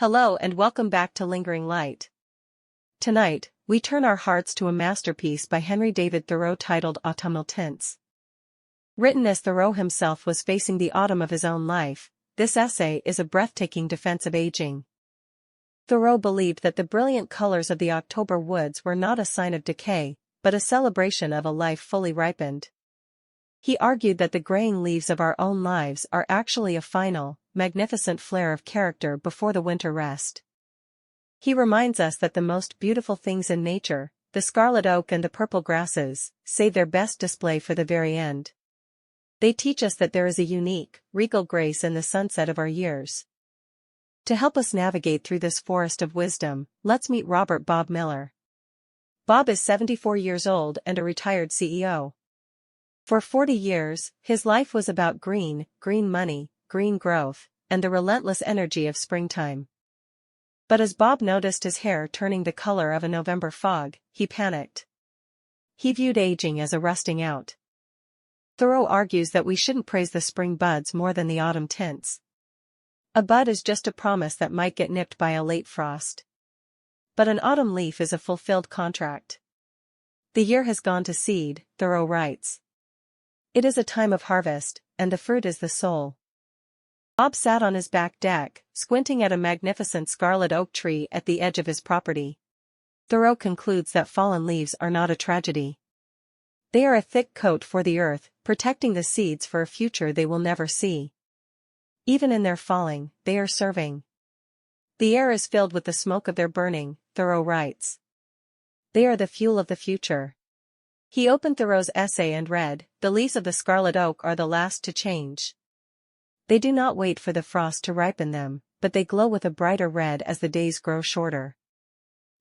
Hello and welcome back to Lingering Light. Tonight, we turn our hearts to a masterpiece by Henry David Thoreau titled Autumnal Tints. Written as Thoreau himself was facing the autumn of his own life, this essay is a breathtaking defense of aging. Thoreau believed that the brilliant colors of the October woods were not a sign of decay, but a celebration of a life fully ripened. He argued that the graying leaves of our own lives are actually a final, magnificent flare of character before the winter rest. He reminds us that the most beautiful things in nature, the scarlet oak and the purple grasses, save their best display for the very end. They teach us that there is a unique, regal grace in the sunset of our years. To help us navigate through this forest of wisdom, let's meet Robert Bob Miller. Bob is 74 years old and a retired CEO. For 40 years, his life was about green money, green growth, and the relentless energy of springtime. But as Bob noticed his hair turning the color of a November fog, he panicked. He viewed aging as a rusting out. Thoreau argues that we shouldn't praise the spring buds more than the autumn tints. A bud is just a promise that might get nipped by a late frost. But an autumn leaf is a fulfilled contract. The year has gone to seed, Thoreau writes. It is a time of harvest, and the fruit is the soul. Bob sat on his back deck, squinting at a magnificent scarlet oak tree at the edge of his property. Thoreau concludes that fallen leaves are not a tragedy. They are a thick coat for the earth, protecting the seeds for a future they will never see. Even in their falling, they are serving. The air is filled with the smoke of their burning, Thoreau writes. They are the fuel of the future. He opened Thoreau's essay and read, "The leaves of the scarlet oak are the last to change. They do not wait for the frost to ripen them, but they glow with a brighter red as the days grow shorter."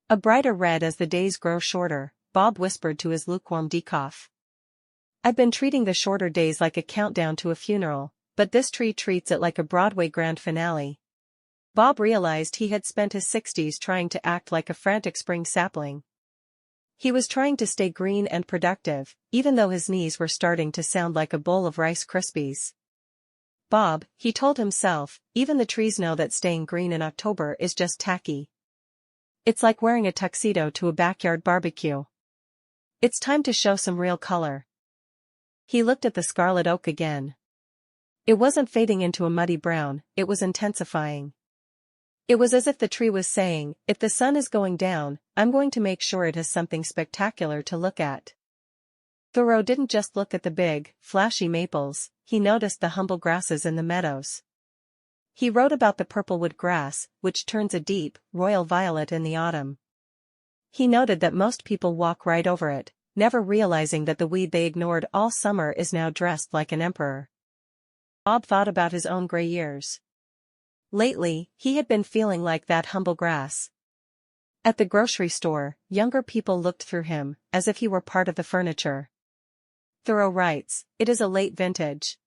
A brighter red as the days grow shorter, Bob whispered to his lukewarm decaf. I've been treating the shorter days like a countdown to a funeral, but this tree treats it like a Broadway grand finale. Bob realized he had spent his 60s trying to act like a frantic spring sapling. He was trying to stay green and productive, even though his knees were starting to sound like a bowl of Rice Krispies. Bob, he told himself, even the trees know that staying green in October is just tacky. It's like wearing a tuxedo to a backyard barbecue. It's time to show some real color. He looked at the scarlet oak again. It wasn't fading into a muddy brown, it was intensifying. It was as if the tree was saying, if the sun is going down, I'm going to make sure it has something spectacular to look at. Thoreau didn't just look at the big, flashy maples, he noticed the humble grasses in the meadows. He wrote about the purplewood grass, which turns a deep, royal violet in the autumn. He noted that most people walk right over it, never realizing that the weed they ignored all summer is now dressed like an emperor. Bob thought about his own gray years. Lately, he had been feeling like that humble grass. At the grocery store, younger people looked through him, as if he were part of the furniture. Thoreau writes, it is a late vintage.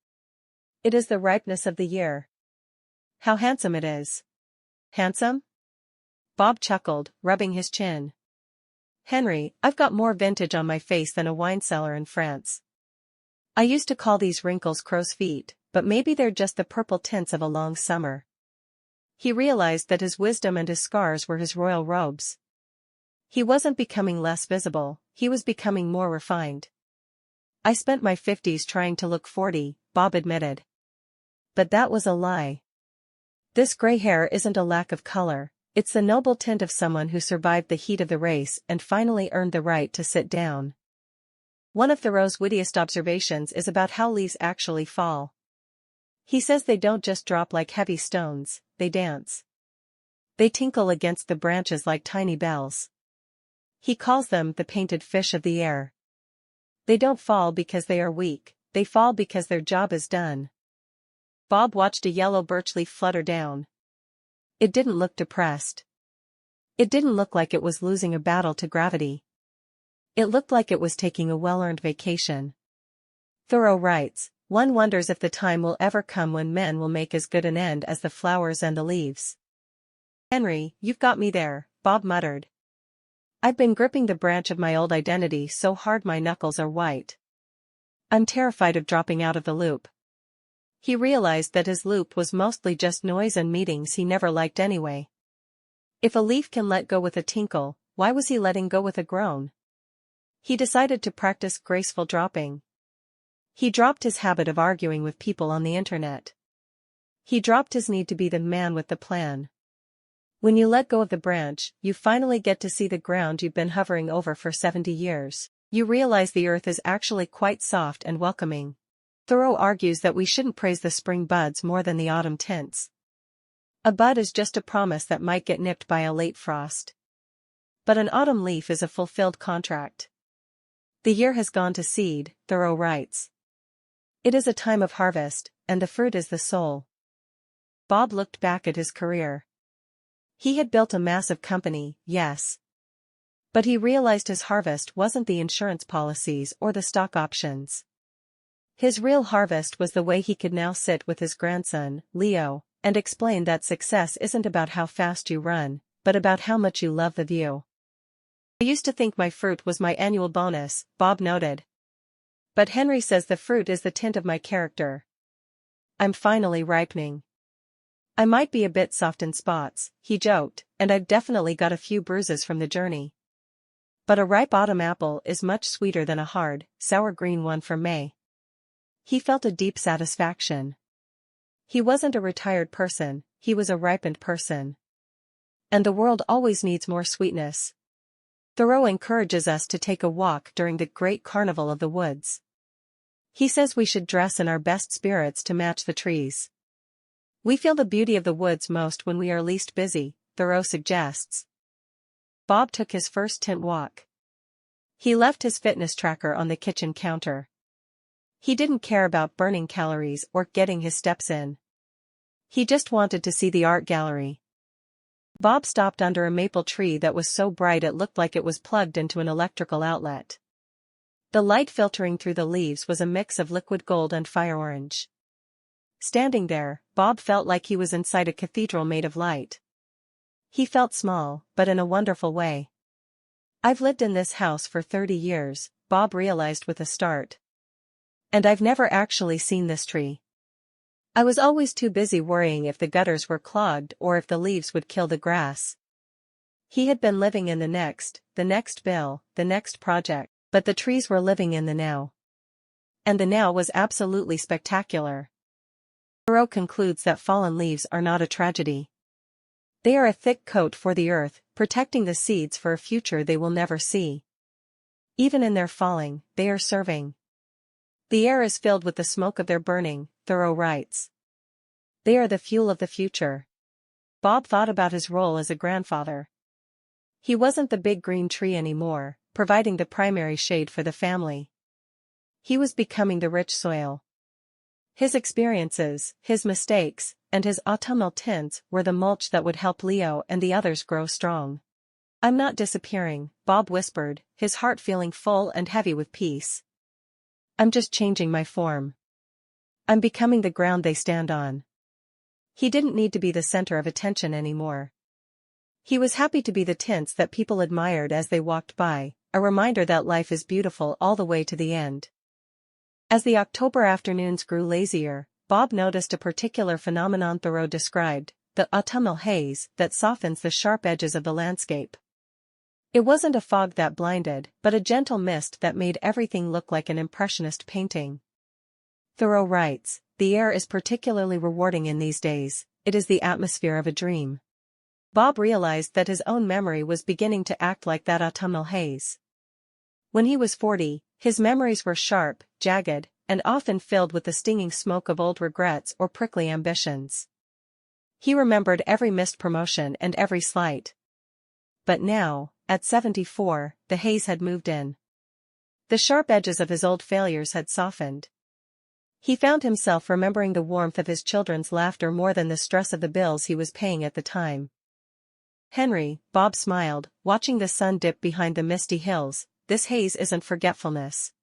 It is the ripeness of the year. How handsome it is. Handsome? Bob chuckled, rubbing his chin. Henry, I've got more vintage on my face than a wine cellar in France. I used to call these wrinkles crow's feet, but maybe they're just the purple tints of a long summer. He realized that his wisdom and his scars were his royal robes. He wasn't becoming less visible, he was becoming more refined. I spent my 50s trying to look 40, Bob admitted. But that was a lie. This gray hair isn't a lack of color, it's the noble tint of someone who survived the heat of the race and finally earned the right to sit down. One of Thoreau's wittiest observations is about how leaves actually fall. He says they don't just drop like heavy stones, they dance. They tinkle against the branches like tiny bells. He calls them the painted fish of the air. They don't fall because they are weak, they fall because their job is done. Bob watched a yellow birch leaf flutter down. It didn't look depressed. It didn't look like it was losing a battle to gravity. It looked like it was taking a well-earned vacation. Thoreau writes, one wonders if the time will ever come when men will make as good an end as the flowers and the leaves. Henry, you've got me there, Bob muttered. I've been gripping the branch of my old identity so hard my knuckles are white. I'm terrified of dropping out of the loop. He realized that his loop was mostly just noise and meetings he never liked anyway. If a leaf can let go with a tinkle, why was he letting go with a groan? He decided to practice graceful dropping. He dropped his habit of arguing with people on the internet. He dropped his need to be the man with the plan. When you let go of the branch, you finally get to see the ground you've been hovering over for 70 years. You realize the earth is actually quite soft and welcoming. Thoreau argues that we shouldn't praise the spring buds more than the autumn tints. A bud is just a promise that might get nipped by a late frost. But an autumn leaf is a fulfilled contract. The year has gone to seed, Thoreau writes. It is a time of harvest, and the fruit is the soul. Bob looked back at his career. He had built a massive company, yes. But he realized his harvest wasn't the insurance policies or the stock options. His real harvest was the way he could now sit with his grandson, Leo, and explain that success isn't about how fast you run, but about how much you love the view. I used to think my fruit was my annual bonus, Bob noted. But Henry says the fruit is the tint of my character. I'm finally ripening. I might be a bit soft in spots, he joked, and I've definitely got a few bruises from the journey. But a ripe autumn apple is much sweeter than a hard, sour green one from May. He felt a deep satisfaction. He wasn't a retired person, he was a ripened person. And the world always needs more sweetness. Thoreau encourages us to take a walk during the great carnival of the woods. He says we should dress in our best spirits to match the trees. We feel the beauty of the woods most when we are least busy, Thoreau suggests. Bob took his first tint walk. He left his fitness tracker on the kitchen counter. He didn't care about burning calories or getting his steps in. He just wanted to see the art gallery. Bob stopped under a maple tree that was so bright it looked like it was plugged into an electrical outlet. The light filtering through the leaves was a mix of liquid gold and fire orange. Standing there, Bob felt like he was inside a cathedral made of light. He felt small, but in a wonderful way. I've lived in this house for 30 years, Bob realized with a start. And I've never actually seen this tree. I was always too busy worrying if the gutters were clogged or if the leaves would kill the grass. He had been living in the next bill, the next project, but the trees were living in the now. And the now was absolutely spectacular. Thoreau concludes that fallen leaves are not a tragedy. They are a thick coat for the earth, protecting the seeds for a future they will never see. Even in their falling, they are serving. The air is filled with the smoke of their burning, Thoreau writes. They are the fuel of the future. Bob thought about his role as a grandfather. He wasn't the big green tree anymore, providing the primary shade for the family. He was becoming the rich soil. His experiences, his mistakes, and his autumnal tints were the mulch that would help Leo and the others grow strong. I'm not disappearing, Bob whispered, his heart feeling full and heavy with peace. I'm just changing my form. I'm becoming the ground they stand on. He didn't need to be the center of attention anymore. He was happy to be the tints that people admired as they walked by, a reminder that life is beautiful all the way to the end. As the October afternoons grew lazier, Bob noticed a particular phenomenon Thoreau described, the autumnal haze that softens the sharp edges of the landscape. It wasn't a fog that blinded, but a gentle mist that made everything look like an impressionist painting. Thoreau writes, the air is particularly rewarding in these days, it is the atmosphere of a dream. Bob realized that his own memory was beginning to act like that autumnal haze. When he was 40, his memories were sharp, jagged, and often filled with the stinging smoke of old regrets or prickly ambitions. He remembered every missed promotion and every slight. But now, at 74, the haze had moved in. The sharp edges of his old failures had softened. He found himself remembering the warmth of his children's laughter more than the stress of the bills he was paying at the time. Henry, Bob smiled, watching the sun dip behind the misty hills, this haze isn't forgetfulness.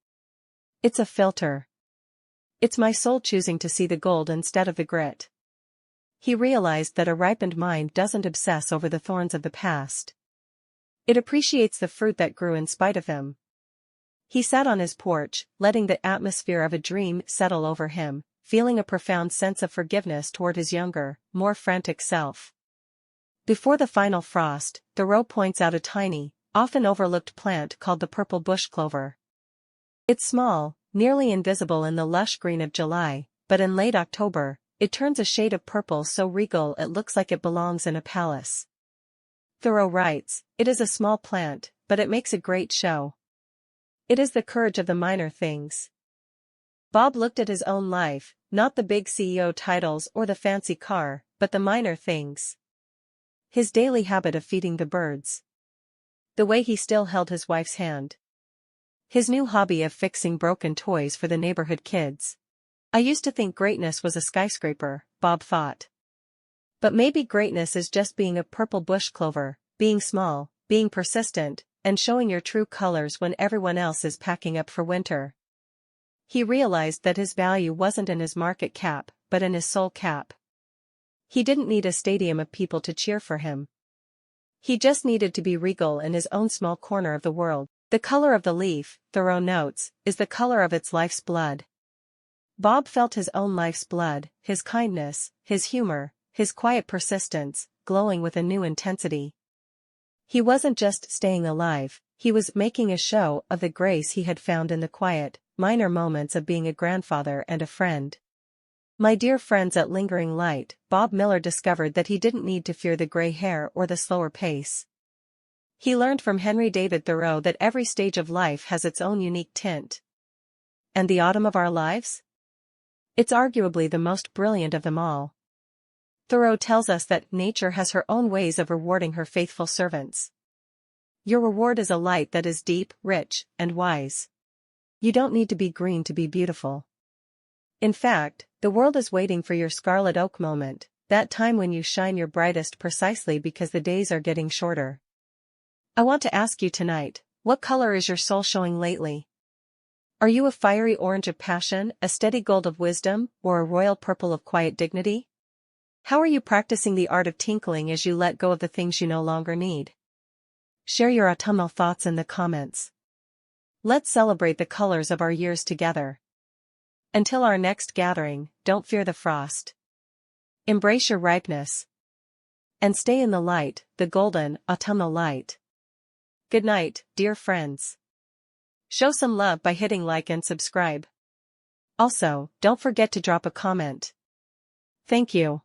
It's a filter. It's my soul choosing to see the gold instead of the grit. He realized that a ripened mind doesn't obsess over the thorns of the past. It appreciates the fruit that grew in spite of him. He sat on his porch, letting the atmosphere of a dream settle over him, feeling a profound sense of forgiveness toward his younger, more frantic self. Before the final frost, Thoreau points out a tiny, often overlooked plant called the purple bush clover. It's small, nearly invisible in the lush green of July, but in late October, it turns a shade of purple so regal it looks like it belongs in a palace. Thoreau writes, "It is a small plant, but it makes a great show. It is the courage of the minor things." Bob looked at his own life, not the big CEO titles or the fancy car, but the minor things. His daily habit of feeding the birds. The way he still held his wife's hand. His new hobby of fixing broken toys for the neighborhood kids. I used to think greatness was a skyscraper, Bob thought. But maybe greatness is just being a purple bush clover, being small, being persistent, and showing your true colors when everyone else is packing up for winter. He realized that his value wasn't in his market cap, but in his soul cap. He didn't need a stadium of people to cheer for him. He just needed to be regal in his own small corner of the world. The color of the leaf, Thoreau notes, is the color of its life's blood. Bob felt his own life's blood, his kindness, his humor, his quiet persistence, glowing with a new intensity. He wasn't just staying alive, he was making a show of the grace he had found in the quiet, minor moments of being a grandfather and a friend. My dear friends, at Lingering Light, Bob Miller discovered that he didn't need to fear the gray hair or the slower pace. He learned from Henry David Thoreau that every stage of life has its own unique tint. And the autumn of our lives? It's arguably the most brilliant of them all. Thoreau tells us that nature has her own ways of rewarding her faithful servants. Your reward is a light that is deep, rich, and wise. You don't need to be green to be beautiful. In fact, the world is waiting for your scarlet oak moment, that time when you shine your brightest precisely because the days are getting shorter. I want to ask you tonight, what color is your soul showing lately? Are you a fiery orange of passion, a steady gold of wisdom, or a royal purple of quiet dignity? How are you practicing the art of tinkling as you let go of the things you no longer need? Share your autumnal thoughts in the comments. Let's celebrate the colors of our years together. Until our next gathering, don't fear the frost. Embrace your ripeness. And stay in the light, the golden, autumnal light. Good night, dear friends. Show some love by hitting like and subscribe. Also, don't forget to drop a comment. Thank you.